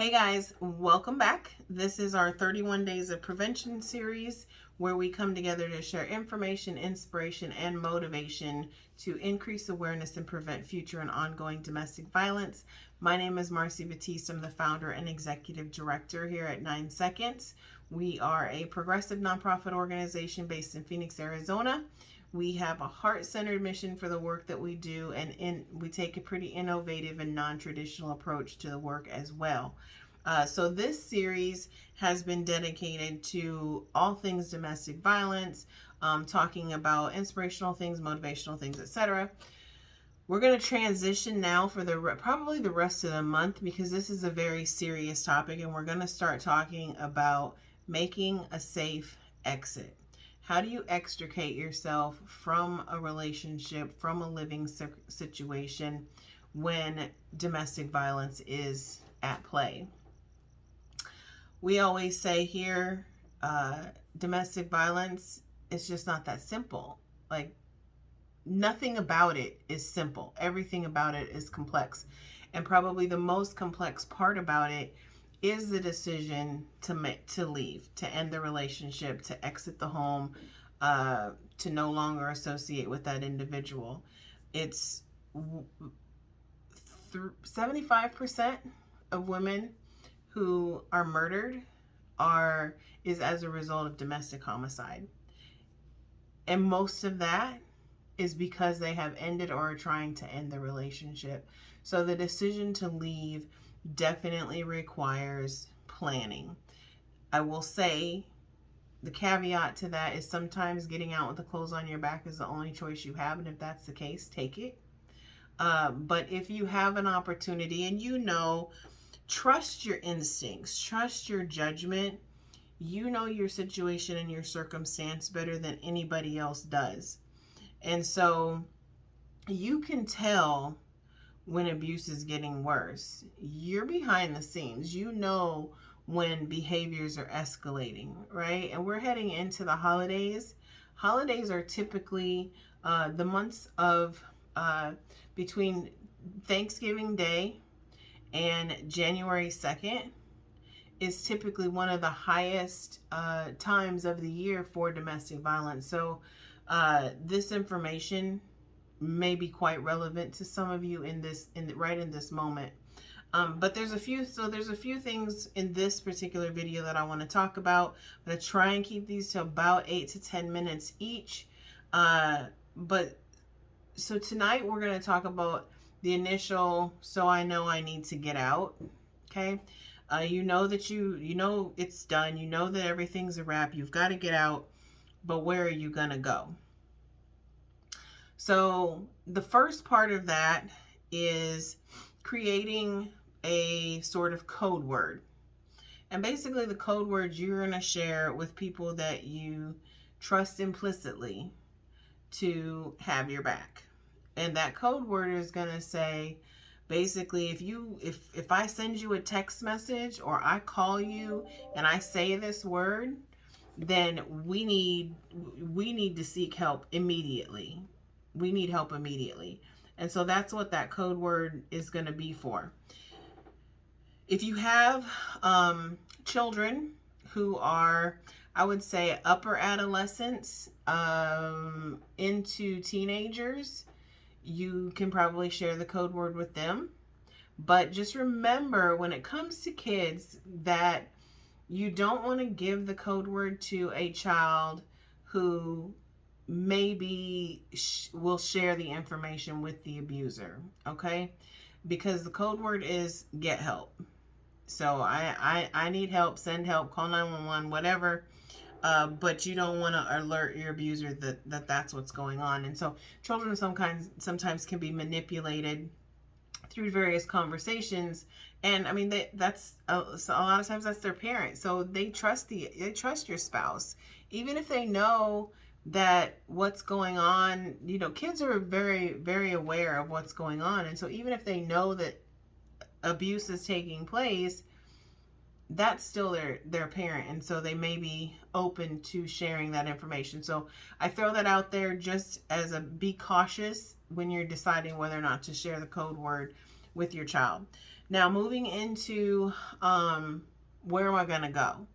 Hey guys, welcome back. This is our 31 Days of Prevention series where we come together to share information, inspiration, and motivation to increase awareness and prevent future and ongoing domestic violence. My name is Marci Batiste. I'm the founder and executive director here at 9 Seconds. We are a progressive nonprofit organization based in Phoenix, Arizona. We have a heart-centered mission for the work that we do, and we take a pretty innovative and non-traditional approach to the work as well. So this series has been dedicated to all things domestic violence, talking about inspirational things, motivational things, etc. We're going to transition now for probably the rest of the month because this is a very serious topic, and we're going to start talking about making a safe exit. How do you extricate yourself from a relationship, from a living situation when domestic violence is at play? We always say here, domestic violence is just not that simple. Like, nothing about it is simple. Everything about it is complex. And probably the most complex part about it is the decision to leave, to end the relationship, to exit the home, to no longer associate with that individual. It's 75% of women who are murdered is as a result of domestic homicide. And most of that is because they have ended or are trying to end the relationship. So the decision to leave definitely requires planning. I will say the caveat to that is sometimes getting out with the clothes on your back is the only choice you have, and if that's the case, take it. But if you have an opportunity and trust your instincts, trust your judgment. You know your situation and your circumstance better than anybody else does. And so you can tell when abuse is getting worse. You're behind the scenes. You know when behaviors are escalating, right? And we're heading into the holidays. Holidays are typically the months of between Thanksgiving Day and January 2nd is typically one of the highest times of the year for domestic violence. So this information may be quite relevant to some of you right in this moment. But there's a few things in this particular video that I want to talk about. I'm going to try and keep these to about 8 to 10 minutes each. So tonight we're going to talk about the initial, so I know I need to get out. Okay. You know that you know it's done. You know that everything's a wrap. You've got to get out, but where are you going to go? So the first part of that is creating a sort of code word. And basically the code word you're going to share with people that you trust implicitly to have your back. And that code word is going to say, basically, if I send you a text message or I call you and I say this word, then we need to seek help immediately. We need help immediately. And so that's what that code word is going to be for. If you have children who are, I would say, upper adolescents into teenagers, you can probably share the code word with them. But just remember, when it comes to kids, that you don't want to give the code word to a child who maybe will share the information with the abuser, okay? Because the code word is get help. So I need help, send help, call 911, whatever. But you don't want to alert your abuser that that's what's going on. And so children sometimes can be manipulated through various conversations. And I mean, that's a lot of times that's their parent. So they trust your spouse, even if they know that what's going on. Kids are very, very aware of what's going on. And so even if they know that abuse is taking place, that's still their parent, and so they may be open to sharing that information. So I throw that out there just as be cautious when you're deciding whether or not to share the code word with your child. Now, moving into where am I going to go?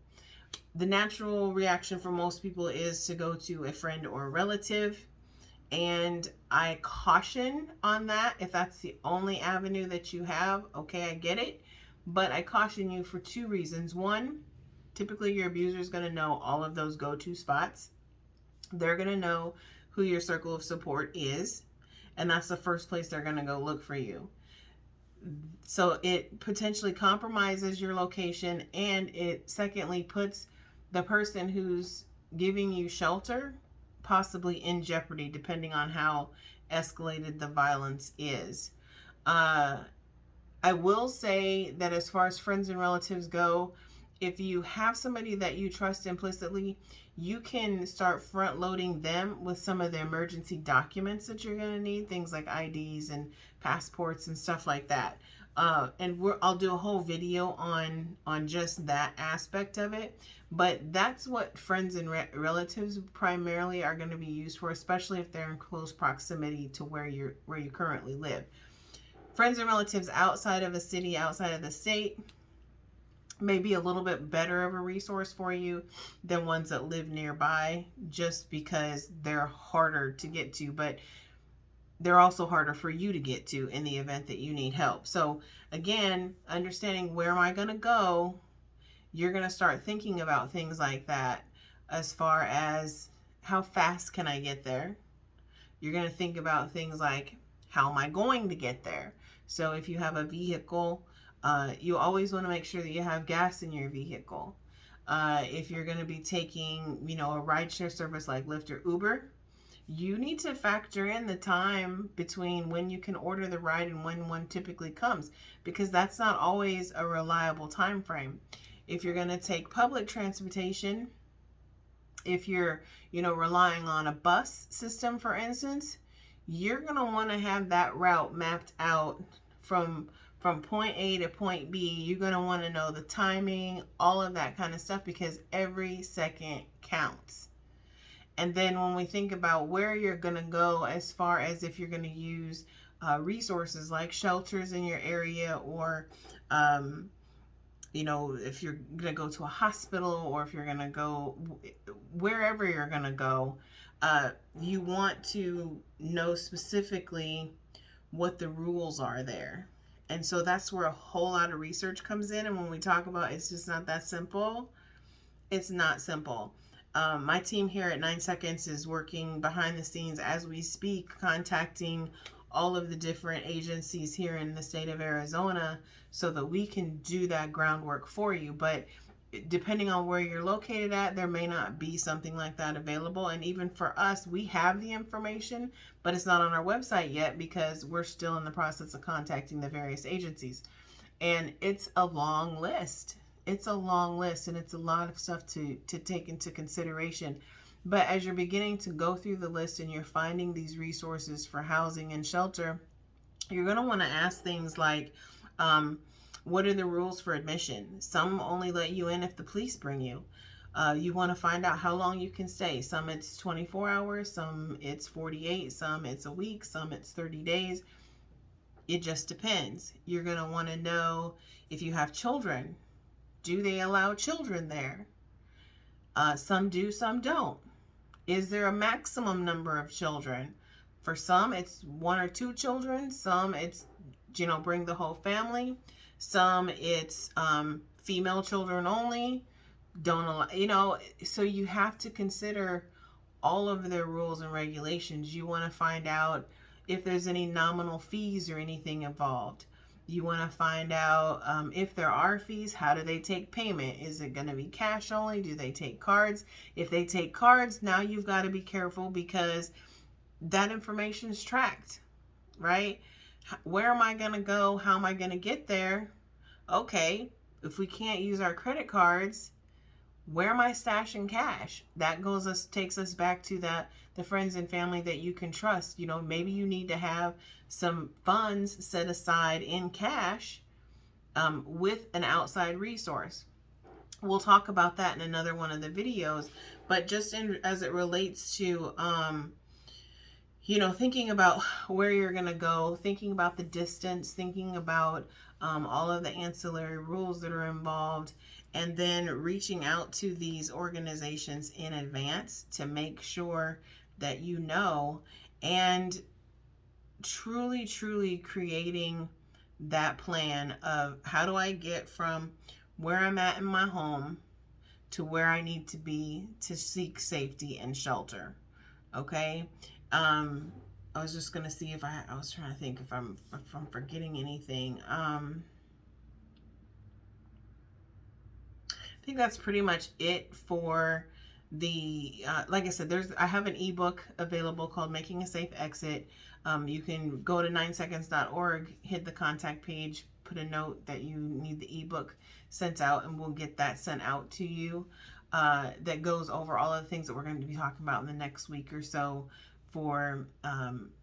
The natural reaction for most people is to go to a friend or a relative. And I caution on that. If that's the only avenue that you have, okay, I get it. But I caution you for two reasons. One, typically your abuser is going to know all of those go-to spots. They're going to know who your circle of support is. And that's the first place they're going to go look for you. So it potentially compromises your location, and it secondly puts the person who's giving you shelter possibly in jeopardy, depending on how escalated the violence is. I will say that as far as friends and relatives go, if you have somebody that you trust implicitly, you can start front loading them with some of the emergency documents that you're going to need, things like IDs and passports and stuff like that. I'll do a whole video on just that aspect of it. But that's what friends and relatives primarily are going to be used for, especially if they're in close proximity to where you currently live. Friends and relatives outside of a city, outside of the state, may be a little bit better of a resource for you than ones that live nearby, just because they're harder to get to, but they're also harder for you to get to in the event that you need help. So again, understanding where am I going to go, you're going to start thinking about things like that, as far as how fast can I get there. You're going to think about things like, how am I going to get there? So if you have a vehicle, you always want to make sure that you have gas in your vehicle. If you're going to be taking, a rideshare service like Lyft or Uber, you need to factor in the time between when you can order the ride and when one typically comes, because that's not always a reliable time frame. If you're going to take public transportation, if you're, relying on a bus system, for instance, you're going to want to have that route mapped out from point A to point B. You're going to want to know the timing, all of that kind of stuff, because every second counts. And then when we think about where you're going to go, as far as if you're going to use resources like shelters in your area, or if you're going to go to a hospital, or if you're going to go wherever you're going to go, you want to know specifically what the rules are there. And so that's where a whole lot of research comes in. And when we talk about it's just not that simple, it's not simple. My team here at 9 Seconds is working behind the scenes as we speak, contacting all of the different agencies here in the state of Arizona so that we can do that groundwork for you. But depending on where you're located at, there may not be something like that available. And even for us, we have the information, but it's not on our website yet because we're still in the process of contacting the various agencies. And it's a long list. It's a long list, and it's a lot of stuff to take into consideration. But as you're beginning to go through the list and you're finding these resources for housing and shelter, you're going to want to ask things like, what are the rules for admission? Some only let you in if the police bring you. You want to find out how long you can stay. Some it's 24 hours, some it's 48, some it's a week, some it's 30 days. It just depends. You're going to want to know if you have children. Do they allow children there? Some do, some don't. Is there a maximum number of children? For some, it's 1 or 2 children. Some, it's, bring the whole family. Some, it's female children only. Don't allow, so you have to consider all of their rules and regulations. You want to find out if there's any nominal fees or anything involved. You want to find out if there are fees, how do they take payment? Is it going to be cash only? Do they take cards? If they take cards, now you've got to be careful because that information is tracked, right? Where am I going to go? How am I going to get there? Okay, if we can't use our credit cards, where am I stashing cash? That takes us back to the friends and family that you can trust. Maybe you need to have some funds set aside in cash with an outside resource. We'll talk about that in another one of the videos, but just as it relates to thinking about where you're going to go, thinking about the distance, thinking about all of the ancillary rules that are involved, and then reaching out to these organizations in advance to make sure that you know, and truly, truly creating that plan of how do I get from where I'm at in my home to where I need to be to seek safety and shelter. Okay. I was just gonna see if I was trying to think if I'm forgetting anything. I think that's pretty much it for the like I said, I have an ebook available called Making a Safe Exit. You can go to 9seconds.org, hit the contact page, put a note that you need the ebook sent out, and we'll get that sent out to you. That goes over all of the things that we're going to be talking about in the next week or so for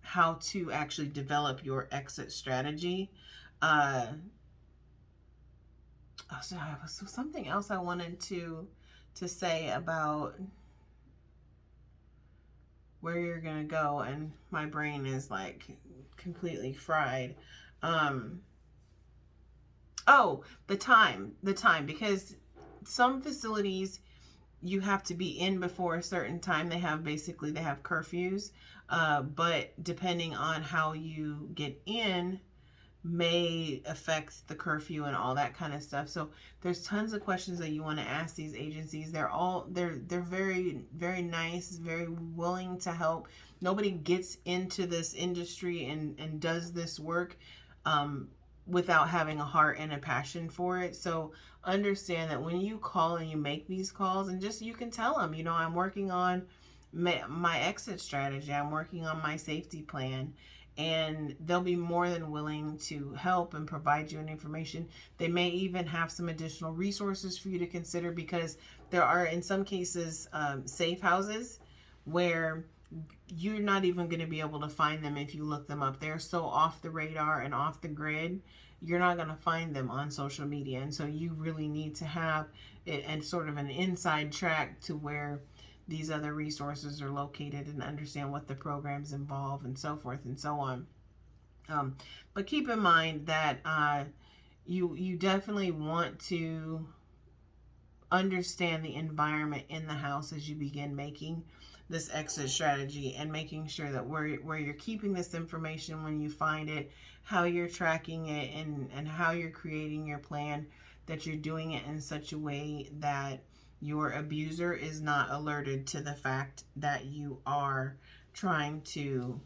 how to actually develop your exit strategy. So something else I wanted to say about where you're gonna go, and my brain is like completely fried. Oh, the time, because some facilities you have to be in before a certain time. They have curfews, but depending on how you get in may affect the curfew and all that kind of stuff. So there's tons of questions that you want to ask these agencies. They're very, very nice, very willing to help. Nobody gets into this industry and does this work without having a heart and a passion for it. So understand that when you call and you make these calls, and just you can tell them, I'm working on my exit strategy, I'm working on my safety plan, and they'll be more than willing to help and provide you an information. They may even have some additional resources for you to consider, because there are, in some cases, safe houses where you're not even going to be able to find them if you look them up. They're so off the radar and off the grid, you're not going to find them on social media. And so you really need to have it and sort of an inside track to where these other resources are located, and understand what the programs involve and so forth and so on. But keep in mind that you definitely want to understand the environment in the house as you begin making this exit strategy, and making sure that where you're keeping this information when you find it, how you're tracking it, and how you're creating your plan, that you're doing it in such a way that your abuser is not alerted to the fact that you are trying to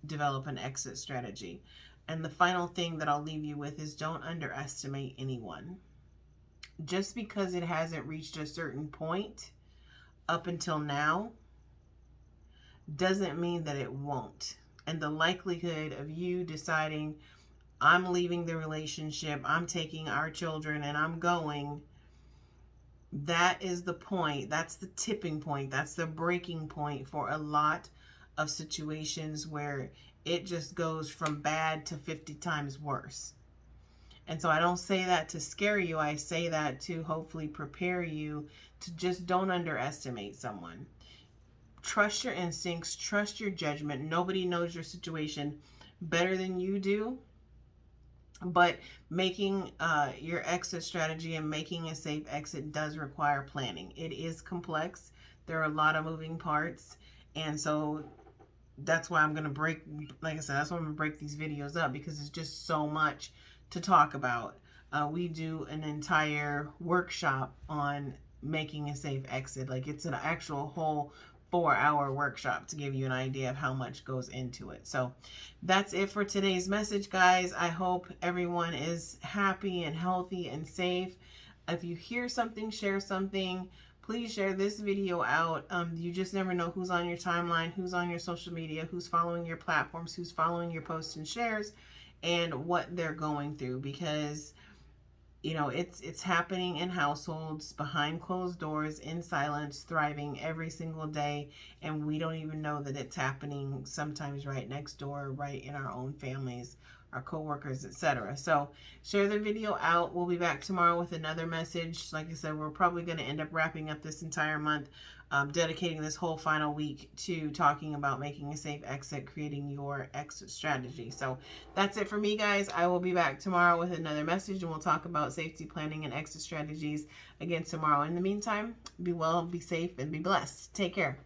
develop an exit strategy. And the final thing that I'll leave you with is, don't underestimate anyone. Just because it hasn't reached a certain point up until now doesn't mean that it won't. And the likelihood of you deciding, I'm leaving the relationship, I'm taking our children, and I'm going, that is the point. That's the tipping point. That's the breaking point for a lot of situations where it just goes from bad to 50 times worse. And so I don't say that to scare you. I say that to hopefully prepare you to just don't underestimate someone. Trust your instincts, trust your judgment. Nobody knows your situation better than you do. But making your exit strategy and making a safe exit does require planning. It is complex. There are a lot of moving parts. And so that's why I'm going to break, like I said, that's why I'm going to break these videos up, because it's just so much to talk about. We do an entire workshop on making a safe exit. Like, it's an actual whole 4-hour workshop to give you an idea of how much goes into it. So that's it for today's message, guys. I hope everyone is happy and healthy and safe. If you hear something, share something. Please share this video out. You just never know who's on your timeline, who's on your social media, who's following your platforms, who's following your posts and shares, and what they're going through, because it's happening in households behind closed doors, in silence, thriving every single day, and we don't even know that it's happening sometimes right next door, right in our own families, our coworkers, etc. So share the video out. We'll be back tomorrow with another message. Like I said, we're probably going to end up wrapping up this entire month, dedicating this whole final week to talking about making a safe exit, creating your exit strategy. So that's it for me, guys. I will be back tomorrow with another message, and we'll talk about safety planning and exit strategies again tomorrow. In the meantime, be well, be safe, and be blessed. Take care.